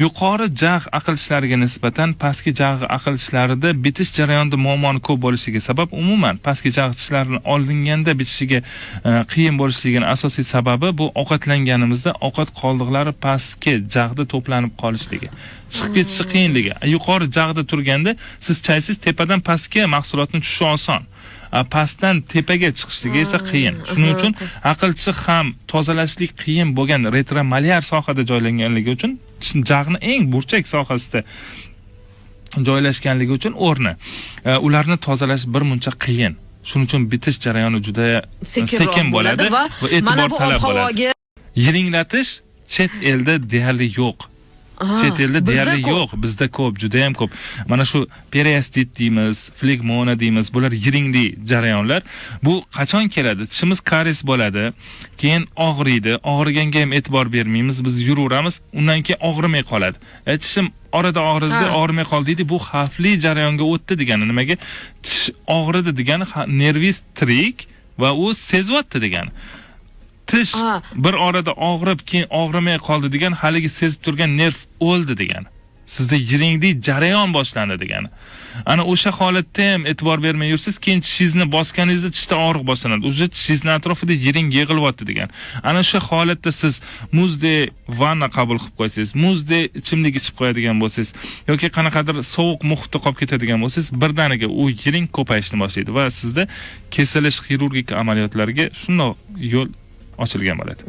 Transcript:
Yuqori jag' aql ishlariga nisbatan pastki jag' aql ishlarida bitish jarayonida muammoni ko'p bo'lishiga sabab umuman pastki jag' ishlarini olinganda bitishiga qiyin bo'lishligining asosiy sababi bu ovqatlanganimizda ovqat qoldiqlari pastki jag'da to'planib qolishligi. Chiqib ketishi qiyinligi. Yuqori jag'da turganda siz chaysiz tepadan pastga mahsulotni tushishi oson. Pastdan tepaga chiqishligi esa qiyin. Shuning uchun aqlchi ham tozalashlik qiyin bo'lgan retromalyar sohada joylanganligi uchun jag'ni eng burchak sohasida joylashganligi uchun o'rni ularni tozalash bir muncha qiyin. Shuning uchun bitish jarayoni juda sekin bo'ladi va e'tibor talab bo'ladi. Yiringlatish chet elda deyarli yo'q. Chet elda deyarli yo'q, bizda ko'p, juda ham ko'p. Mana shu periostit deymiz, flegmona deymiz, bular yiringli jarayonlar. Bu qachon keladi? Tishimiz karies bo'ladi, keyin og'riydi, og'riganga ham e'tibor bermaymiz, biz yuraveramiz, undan keyin og'rimay qoladi. Tishim orada og'ridi, og'rimay qoldi deydi, bu xavfli jarayonga o'tdi degani. Nimaga? Tish og'ridi degani nervis tirik va u sezyapti degani. Tish bir orada og'rib, keyin og'rimay qoldi degan haligi sezib turgan nerv o'ldi degani. Sizda yiringli jarayon boshlandi degani. Ana o'sha holatda ham e'tibor bermay yursiz, keyin tishingizni bosganingizda tishda og'riq boshlanadi. O'sha tishingizning atrofida yiring yig'ilyapti degani. Ana shu holatda siz muzdek vanna qabul qilib qo'ysangiz, muzdek ichimlik ichib qo'yadigan bo'lsangiz yoki qanaqadir sovuq muhitda qolib ketadigan bo'lsangiz, birdaniga u yiring ko'payishni boshlaydi va sizda kesilish xirurgik amaliyotlariga shunday yo'l ochilgan bo'ladi.